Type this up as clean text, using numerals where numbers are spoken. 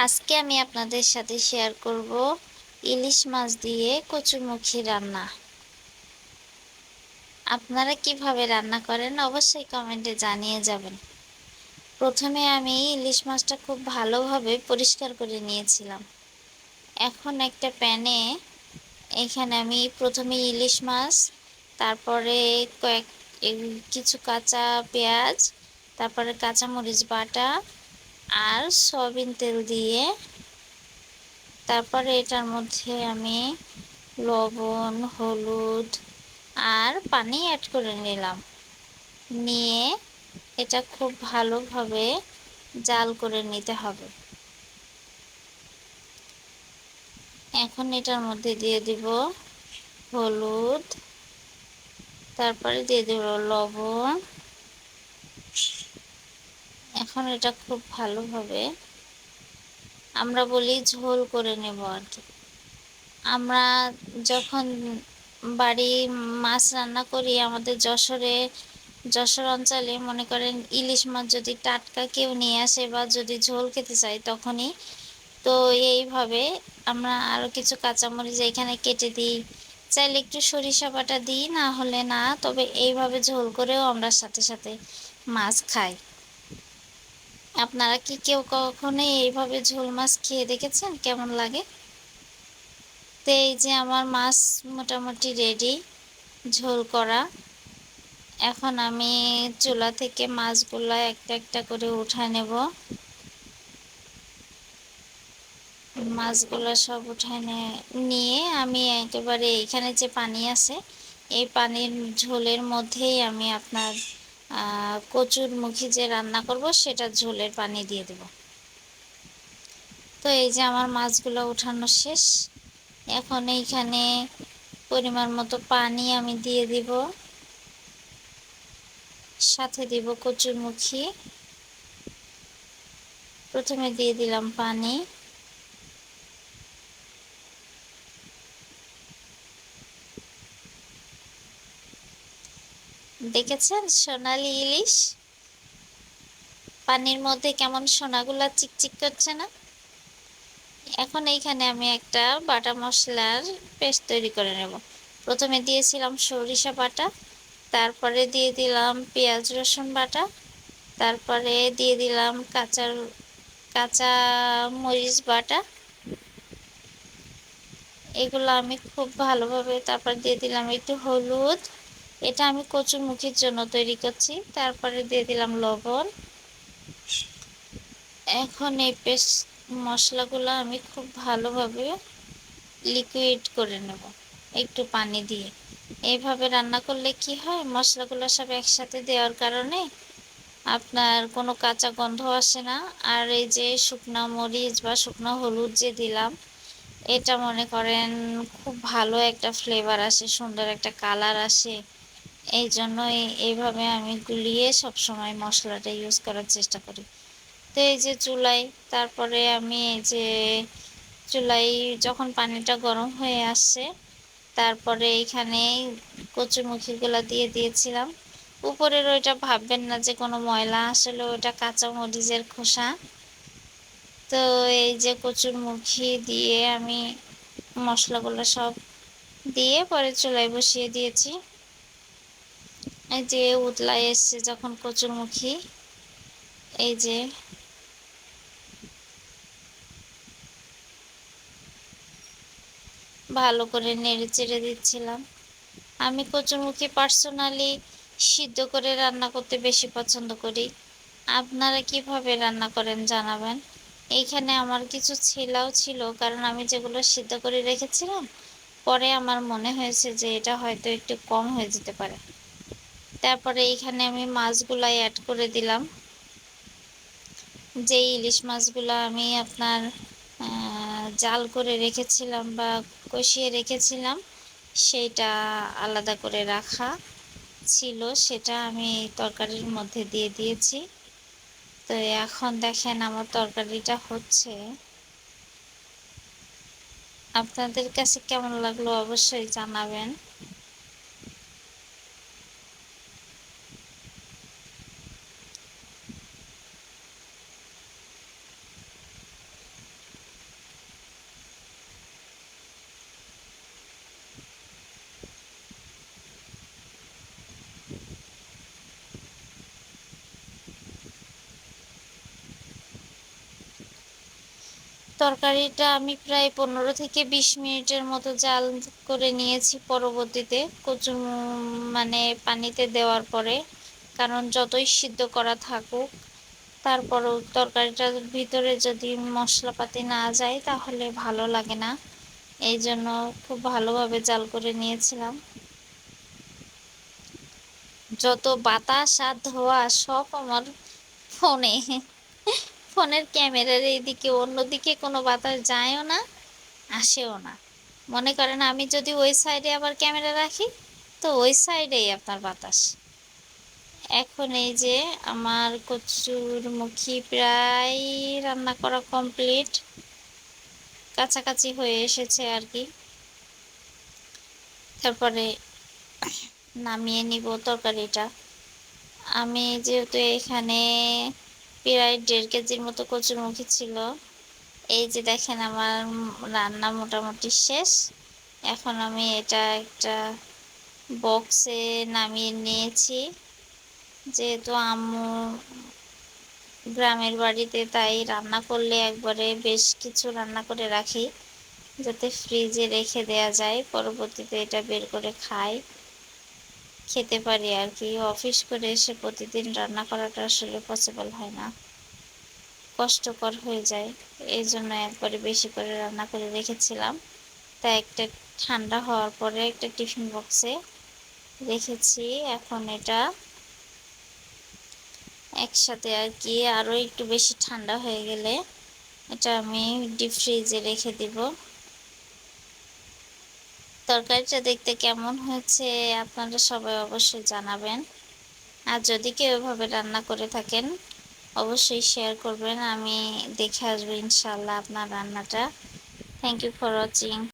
আজকে আমি আপনাদের সাথে শেয়ার করব ইলিশ মাছ দিয়ে কচুরমুখী রান্না। আপনারা কিভাবে রান্না করেন অবশ্যই কমেন্টে জানিয়ে যাবেন। প্রথমে আমি ইলিশ মাছটা খুব ভালোভাবে পরিষ্কার করে নিয়েছিলাম। এখন একটা প্যানে এখানে আমি প্রথমে ইলিশ মাছ, তারপরে কিছু কাঁচা পেঁয়াজ, তারপরে কাঁচামরিচ বাটা আর সয়াবিন তেল দিয়ে তারপরে এটার মধ্যে আমি লবণ, হলুদ আর পানি অ্যাড করে নিলাম। নিয়ে এটা খুব ভালোভাবে জাল করে নিতে হবে। এখন এটার মধ্যে দিয়ে দিব হলুদ, তারপরে দিয়ে দেব লবণ। এখন এটা খুব ভালোভাবে আমরা বলি ঝোল করে নেব আর কি। আমরা যখন বাড়ি মাছ রান্না করি আমাদের যশোর অঞ্চলে মনে করেন ইলিশ মাছ যদি টাটকা কেউ নিয়ে আসে বা যদি ঝোল খেতে চাই তখনই তো এইভাবে আমরা আরও কিছু কাঁচামরিচ এখানে কেটে দিই, চাইলে একটু সরিষা বাটা দিই, না হলে না, তবে এইভাবে ঝোল করেও আমরা সাথে সাথে মাছ খাই। আপনারা কি কেউ কখনো এইভাবে ঝোল মাছ খেয়ে দেখেছেন কেমন লাগে? তো এই যে আমার মাছ মোটামুটি রেডি ঝোল করা। এখন আমি চুলা থেকে মাছগুলো একটা একটা করে উঠায় নেব। মাছগুলো সব উঠায় নিয়ে আমি একেবারে এখানে যে পানি আছে এই পানির ঝোলের মধ্যেই আমি আপনার কচুরমুখী যে রান্না করব সেটা ঝোলের পানি দিয়ে দেব। তো এই যে আমার মাছগুলো উঠানো শেষ। এখন এইখানে পরিমাণ মতো পানি আমি দিয়ে দিব, সাথে দিব কচুরমুখী। প্রথমে দিয়ে দিলাম পানি, দেখেছেন সোনালী ইলিশ পানির মধ্যে কেমন সোনাগুলা চিকচিক করছে না? এখন এইখানে আমি একটা বাটা মশলার পেস্ট তৈরি করে নেব। প্রথমে দিয়েছিলাম সরিষা বাটা, তারপরে দিয়ে দিলাম পেঁয়াজ রসুন বাটা, তারপরে দিয়ে দিলাম কাঁচা মরিচ বাটা। এগুলো আমি খুব ভালোভাবে, তারপর দিয়ে দিলাম একটু হলুদ, এটা আমি কচুরমুখীর জন্য তৈরি করছি। তারপরে দিয়ে দিলাম লবণ। এখন এই পেস্ট মশলাগুলো আমি খুব ভালোভাবে লিকুইড করে নেব একটু পানি দিয়ে। এইভাবে রান্না করলে কি হয়, মশলাগুলো সব একসাথে দেওয়ার কারণে আপনার কোনো কাঁচা গন্ধ আসে না। আর এই যে শুকনো মরিচ বা শুকনো হলুদ যে দিলাম, এটা মনে করেন খুব ভালো একটা ফ্লেভার আসে, সুন্দর একটা কালার আসে। এই জন্যই এইভাবে আমি গুলিয়ে সবসময় মশলাটা ইউজ করার চেষ্টা করি। তো এই যে চুলায়, তারপরে আমি এই যে চুলায় যখন পানিটা গরম হয়ে আসছে তারপরে এইখানে কচুরমুখীগুলো দিয়ে দিয়েছিলাম। উপরের ওইটা ভাববেন না যে কোনো ময়লা, আসলে ওইটা কাঁচা মরিচের খোসা। তো এই যে কচুরমুখী দিয়ে আমি মশলাগুলো সব দিয়ে পরে চুলায় বসিয়ে দিয়েছি। এই যে উতলায় এসছে যখন কচুরমুখী, এই যে ভালো করে নেড়ে চেড়ে দিচ্ছিলাম। আমি কচুরমুখী পার্সোনালি সিদ্ধ করে রান্না করতে বেশি পছন্দ করি। আপনারা কিভাবে রান্না করেন জানাবেন। এইখানে আমার কিছু ছিলাও ছিল, কারণ আমি যেগুলো সিদ্ধ করে রেখেছিলাম পরে আমার মনে হয়েছে যে এটা হয়তো একটু কম হয়ে যেতে পারে। তারপরে এইখানে আমি মাছগুলাই অ্যাড করে দিলাম। যে ইলিশ মাছগুলো আমি আপনার জাল করে রেখেছিলাম বা কষিয়ে রেখেছিলাম সেইটা আলাদা করে রাখা ছিল, সেটা আমি তরকারির মধ্যে দিয়ে দিয়েছি। তো এখন দেখেন আমার তরকারিটা হচ্ছে। আপনাদের কাছে কেমন লাগলো অবশ্যই জানাবেন। তরকারিটা আমি প্রায় 15 থেকে 20 মিনিটের মতো জাল করে নিয়েছি। পরবর্তীতে মানে পানিতে দেওয়ার পরে, কারণ যতই সিদ্ধ করা থাকুক তারপরও তরকারিটার ভিতরে যদি মশলাপাতি না যায় তাহলে ভালো লাগে না। এই জন্য খুব ভালোভাবে জাল করে নিয়েছিলাম। যত বাতাস আর ধোঁয়া সব আমার ফোনে, ফোনের ক্যামেরার এইদিকে, অন্যদিকে কোনো বাতাস যায়ও না, আসেও না। মনে করেন আমি যদি ওই সাইডে আবার ক্যামেরা রাখি, তো ওই সাইডেই আপনার বাতাস। এখন এই যে আমার কচুরমুখী প্রায় রান্না করা কমপ্লিট, কাছাকাছি হয়ে এসেছে আর কি। তারপরে নামিয়ে নিব তরকারিটা। আমি যেহেতু এখানে প্রায় 1.5 কেজির মতো কচুরমুখী ছিল, এই যে দেখেন আমার রান্না মোটামুটি শেষ। এখন আমি এটা একটা বক্সে নামিয়ে নিয়েছি। যেহেতু আম্মু গ্রামের বাড়িতে, তাই রান্না করলে একবারে বেশ কিছু রান্না করে রাখি, যাতে ফ্রিজে রেখে দেয়া যায়, পরবর্তীতে এটা বের করে খেতে পারি আর কি। অফিস করে এসে প্রতিদিন রান্না করাটা আসলে পসিবল হয় না, কষ্টকর হয়ে যায়। এই জন্য একবারে বেশি করে রান্না করে রেখেছিলাম। তাই একটা ঠান্ডা হওয়ার পরে একটা টিফিন বক্সে রেখেছি। এখন এটা একসাথে আর কি আরও একটু বেশি ঠান্ডা হয়ে গেলে এটা আমি ডিপ ফ্রিজে রেখে দিব। তরকারিটা দেখতে কেমন হয়েছে আপনারা সবাই অবশ্যই জানাবেন। আর যদি কেউ এভাবে রান্না করে থাকেন অবশ্যই শেয়ার করবেন, আমি দেখে আসবো ইনশাআল্লাহ আপনার রান্নাটা। Thank you for watching.